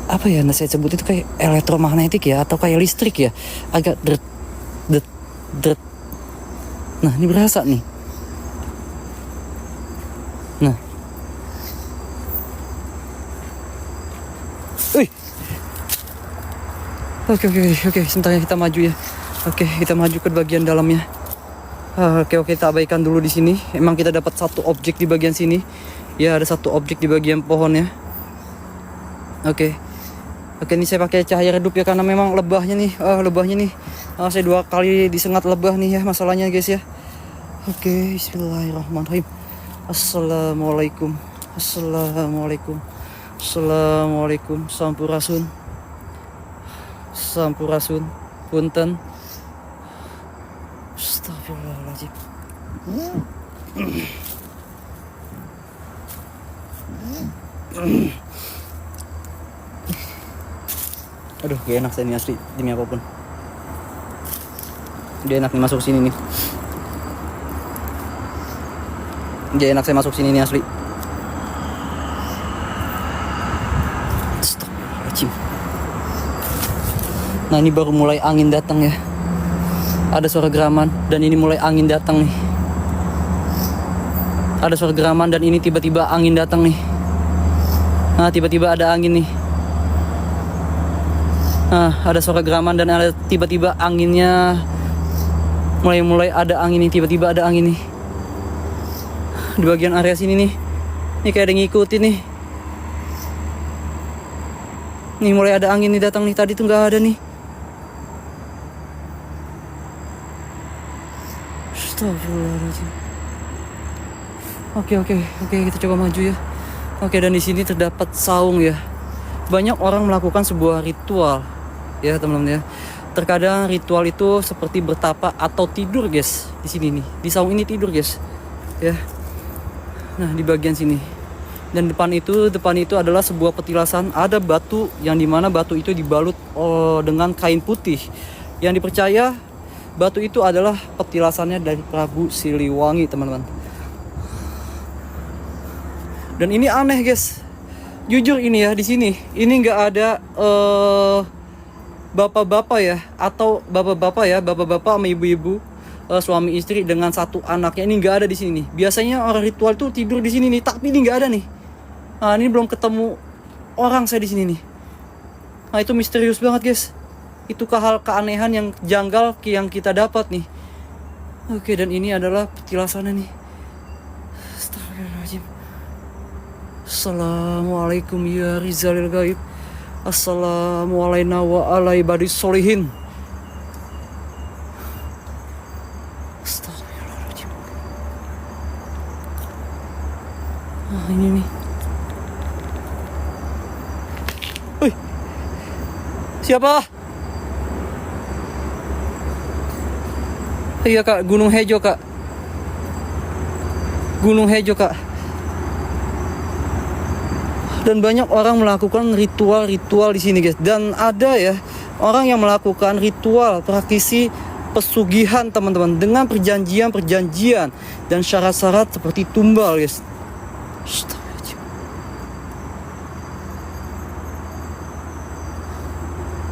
apa ya, saya sebut itu kayak elektromagnetik ya, atau kayak listrik ya. Agak dret. Nah, ini berasa nih. Nah. Oke, sebentar ya, kita maju ya. Oke, kita maju ke bagian dalamnya. Oke, kita abaikan dulu di sini. Emang kita dapat satu objek di bagian sini. Ya, ada satu objek di bagian pohonnya. Oke. Oke, ini saya pakai cahaya redup ya, karena memang lebahnya nih, saya 2 kali disengat lebah nih ya masalahnya guys ya. Oke, bismillahirrahmanirrahim. Assalamualaikum. Assalamualaikum. Assalamualaikum. Sampurasun. Sampurasun. Punten. Astagfirullahaladzim. Aduh, gak enak saya ini asli, demi apapun. Gak enak nih masuk sini nih. Gak enak saya masuk sini nih asli. Astagfirullahaladzim. Nah, ini baru mulai angin datang ya. Ada suara geraman dan ini mulai angin datang nih. Ada suara geraman dan ini tiba-tiba angin datang nih. Nah, tiba-tiba ada angin nih. Nah, ada suara geraman dan ada tiba-tiba anginnya mulai ada angin nih, tiba-tiba ada angin nih. Di bagian area sini nih. Ini kayak ada yang ngikutin nih. Nih mulai ada angin nih datang nih, tadi tuh nggak ada nih. Astagfirullahaladzim. Oke, kita coba maju ya. Oke, dan di sini terdapat saung ya. Banyak orang melakukan sebuah ritual ya teman-teman ya. Terkadang ritual itu seperti bertapa atau tidur guys. Di sini nih, di saung ini tidur guys ya. Nah, di bagian sini. Dan depan itu adalah sebuah petilasan. Ada batu yang dimana batu itu dibalut dengan kain putih. Yang dipercaya batu itu adalah petilasannya dari Prabu Siliwangi teman-teman. Dan ini aneh guys. Jujur ini ya, di sini ini nggak ada bapak-bapak ya, atau bapak-bapak sama ibu-ibu, suami istri dengan 1 anaknya, ini nggak ada di sini. Biasanya orang ritual tuh tidur di sini nih, tapi ini nggak ada nih. Nah, ini belum ketemu orang saya di sini nih. Nah, itu misterius banget guys. Itu hal keanehan yang janggal yang kita dapat nih. Oke, dan ini adalah petilasannya nih. Astagfirullahaladzim. Assalamualaikum ya Rizalil Gaib. Assalamualaikum wa ala ibadis solihin. Astagfirullahaladzim. Nah, ini nih. Wih, siapa? Iya kak, Gunung Hejo kak. Gunung Hejo kak. Dan banyak orang melakukan ritual-ritual di sini guys. Dan ada ya orang yang melakukan ritual praktisi pesugihan teman-teman, dengan perjanjian-perjanjian dan syarat-syarat seperti tumbal guys.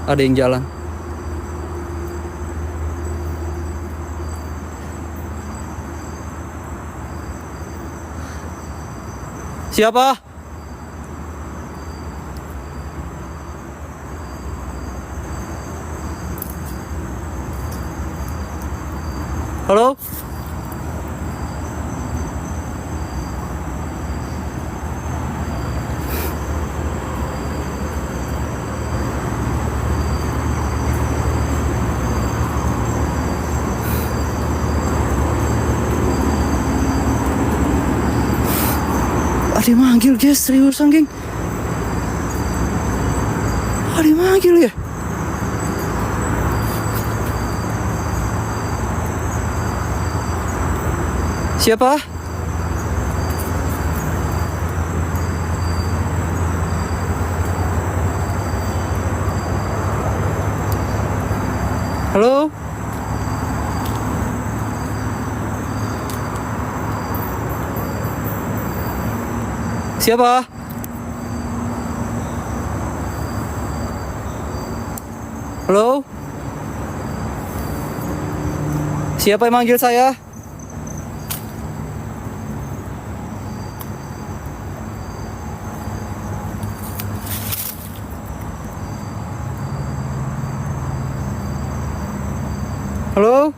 Ada yang jalan. Siapa? Halo? Ada yang manggil guys, seriusan geng. Ada yang manggil ya. Siapa? Halo? Siapa? Halo? Siapa yang manggil saya? Halo?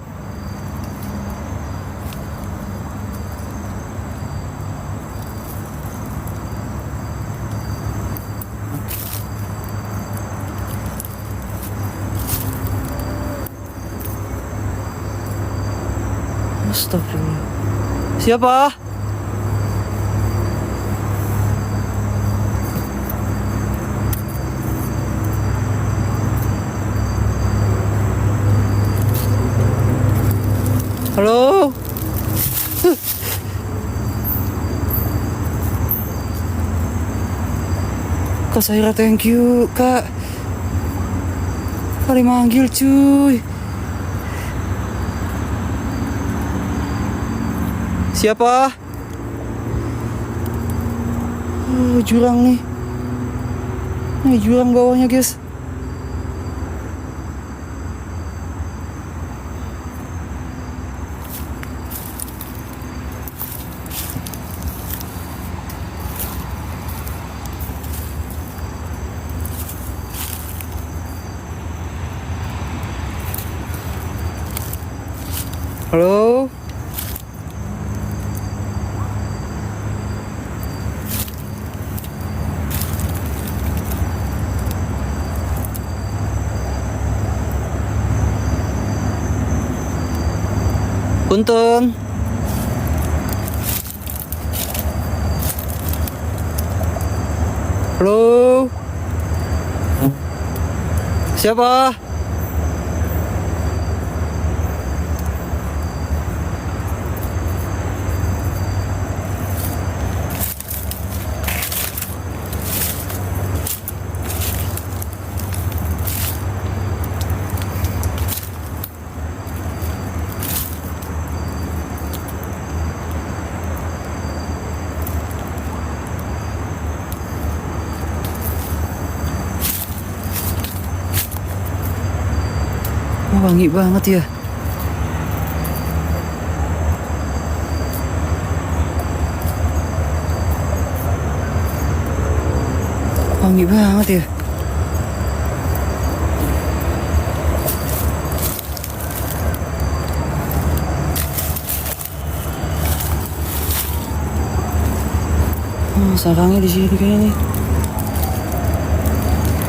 Astagfirullah. Siapa? Halo? Kak Saira, thank you, Kak. Kali manggil, cuy. Siapa? Jurang nih. Nih jurang bawahnya, guys. Halo? Punten. Halo? Siapa? Wangi banget ya. Wangi banget ya. Sarangnya di sini kayaknya nih.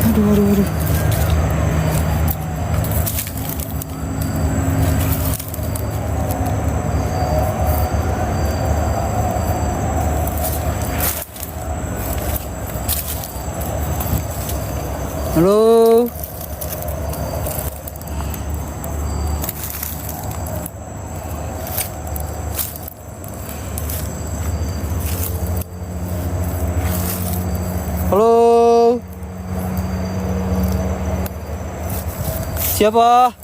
Aduh. Halo? Halo? Siapa?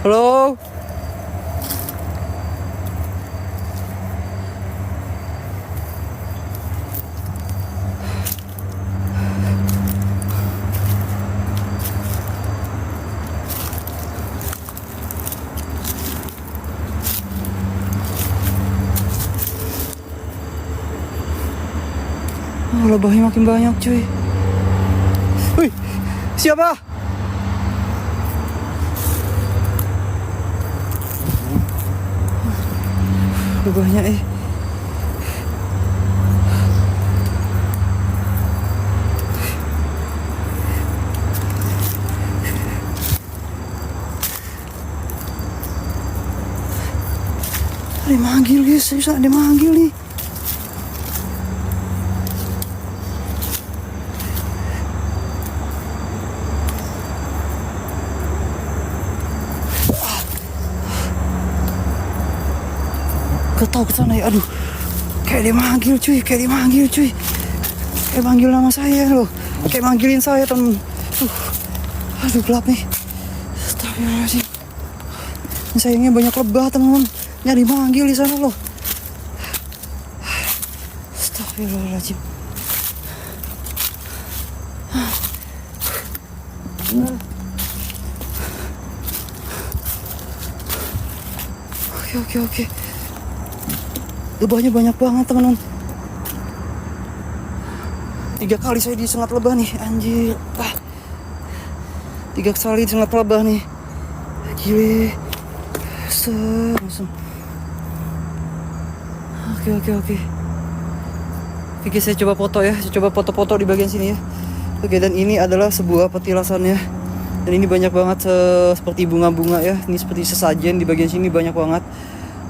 Halo? Lebahnya makin banyak, cuy. Wih, siapa? Lebahnya Ada manggil, guys. Serius ada manggil nih. Tahu ke sana ya, aduh, kayak dia manggil cuy, kayak manggil nama saya loh, kayak manggilin saya temen. Aduh gelap nih. Astagfirullahaladzim. Ini sayangnya banyak lebah teman-teman, nyari manggil di sana loh. Astagfirullahaladzim. Oke. Lebahnya banyak banget teman-teman. 3 kali saya disengat lebah nih, anjir. 3 kali disengat lebah nih. Gile. Oke. Oke, saya coba foto ya. Saya coba foto-foto di bagian sini ya. Oke, dan ini adalah sebuah petilasannya. Dan ini banyak banget seperti bunga-bunga ya. Ini seperti sesajen di bagian sini banyak banget.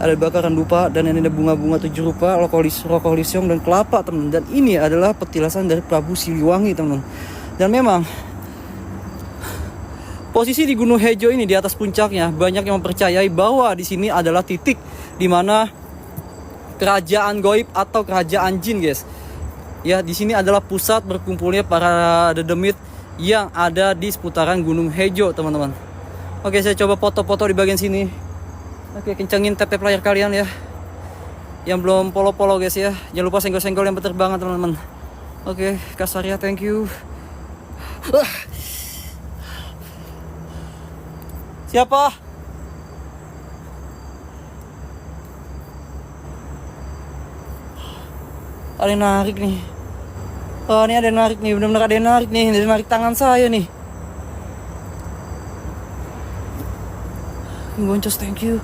Ada bakaran dupa dan ini ada bunga-bunga 7 rupa, rokok lisiong dan kelapa, teman. Dan ini adalah petilasan dari Prabu Siliwangi, teman. Dan memang posisi di Gunung Hejo ini di atas puncaknya banyak yang mempercayai bahwa di sini adalah titik di mana kerajaan goib atau kerajaan jin, guys. Ya, di sini adalah pusat berkumpulnya para dedemit yang ada di seputaran Gunung Hejo, teman-teman. Oke, saya coba foto-foto di bagian sini. Oke, kencengin tap-tap layar kalian ya. Yang belum follow-follow, guys ya. Jangan lupa senggol-senggol yang berterbangan, teman-teman. Oke, Kasaria, thank you. Siapa? Ada yang narik nih. Oh, ini ada yang narik nih, benar-benar ada yang narik nih. Ada yang narik tangan saya nih. Goncos, thank you.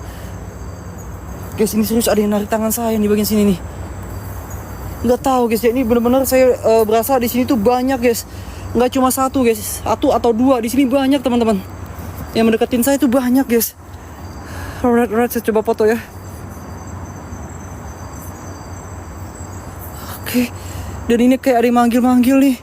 Guys, ini serius ada yang narik tangan saya di bagian sini nih. Nggak tahu, guys. Ya, ini benar-benar saya berasa di sini tuh banyak, guys. Nggak cuma satu, guys. Satu atau dua. Di sini banyak, teman-teman. Yang mendekatin saya tuh banyak, guys. Alright, saya coba foto ya. Oke. Dan ini kayak ada yang manggil-manggil nih.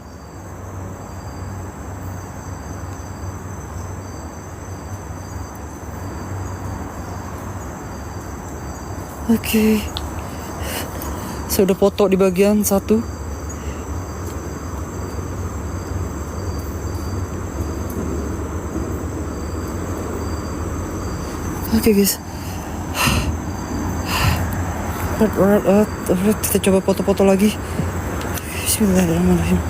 Oke. Saya udah foto di bagian satu. Oke, guys. Alright, kita coba foto-foto lagi. Bismillahirrahmanirrahim.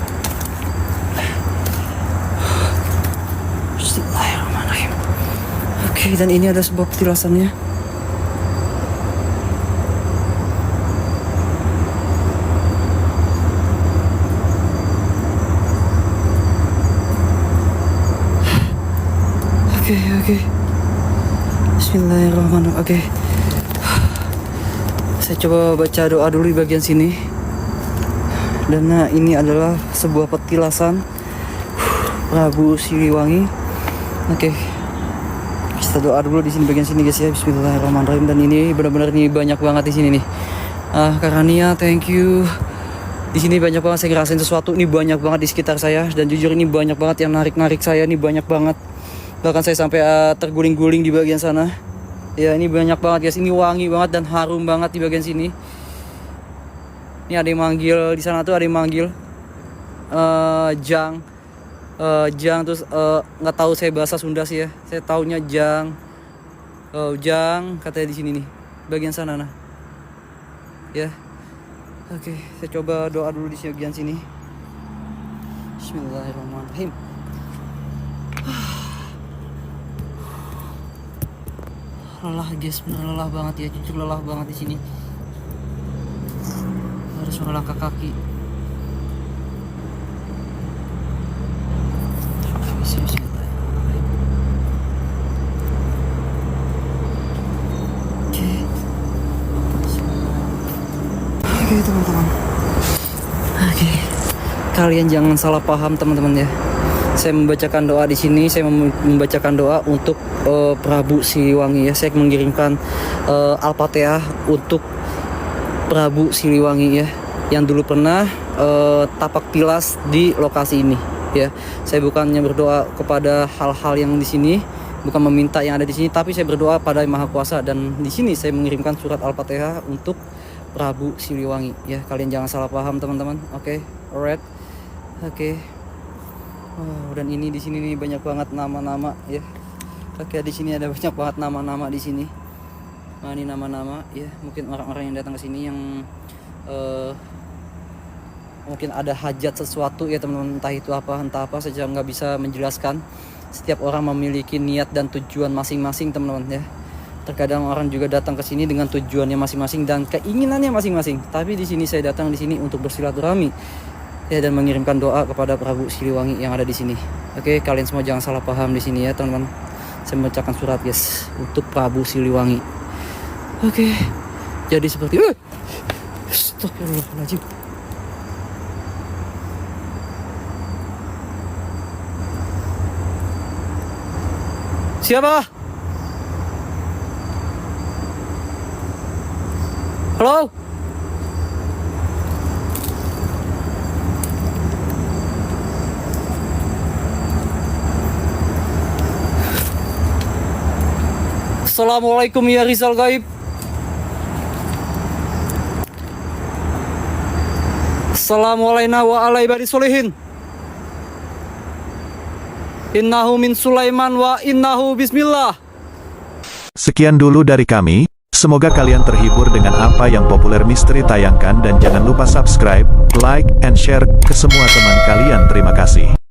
Bismillahirrahmanirrahim. Oke, dan ini ada sebuah petilasannya. Oke. Bismillahirrahmanirrahim. Oke. Saya coba baca doa dulu di bagian sini. Dan ini adalah sebuah petilasan Prabu Siliwangi. Oke. Kita doa dulu di sini bagian sini, guys ya. Bismillahirrahmanirrahim. Dan ini benar-benar nih banyak banget di sini nih. Karania, thank you. Di sini banyak banget saya ngerasain sesuatu. Ini banyak banget di sekitar saya. Dan jujur ini banyak banget yang narik-narik saya. Ini banyak banget. Bahkan saya sampai terguling-guling di bagian sana. Ya, ini banyak banget, guys. Ini wangi banget dan harum banget di bagian sini. Ini ada yang manggil di sana tuh, ada yang manggil Jang. Jang terus nggak tahu saya bahasa Sunda sih ya. Saya taunya Jang. Jang katanya di sini nih. Bagian sana nah. Ya. Oke, saya coba doa dulu di bagian sini. Bismillahirrahmanirrahim. Lelah, guys, bener lelah banget ya, jujur lelah banget di sini. Harus melangkah kaki. Oke, teman-teman. Oke. Kalian jangan salah paham, teman-teman ya. Saya membacakan doa di sini, saya membacakan doa untuk Prabu Siliwangi ya. Saya mengirimkan Al-Fatihah untuk Prabu Siliwangi ya, yang dulu pernah tapak tilas di lokasi ini ya. Saya bukannya berdoa kepada hal-hal yang di sini, bukan meminta yang ada di sini, tapi saya berdoa pada Yang Maha Kuasa. Dan di sini saya mengirimkan surat Al-Fatihah untuk Prabu Siliwangi ya. Kalian jangan salah paham, teman-teman. Oke, alright. Oke. Oh, dan ini di sini nih banyak banget nama-nama ya. Oke, di sini ada banyak banget nama-nama di sini. Nah, ini nama-nama ya. Mungkin orang-orang yang datang ke sini yang mungkin ada hajat sesuatu ya, teman-teman. Entah apa saya nggak bisa menjelaskan. Setiap orang memiliki niat dan tujuan masing-masing, teman-teman ya. Terkadang orang juga datang ke sini dengan tujuannya masing-masing dan keinginannya masing-masing. Tapi di sini saya datang di sini untuk bersilaturahmi. Ya, dan mengirimkan doa kepada Prabu Siliwangi yang ada di sini. Oke, kalian semua jangan salah paham di sini ya, teman-teman. Saya membacakan surat, guys, untuk Prabu Siliwangi. Oke. Jadi seperti Astagfirullahaladzim. Siapa? Halo? Assalamualaikum ya Rizal Gaib. Assalamualaikum wa ala ibadi solihin. Innahu min Sulaiman wa innahu bismillah. Sekian dulu dari kami, semoga kalian terhibur dengan apa yang Populer Misteri tayangkan dan jangan lupa subscribe, like, and share ke semua teman kalian. Terima kasih.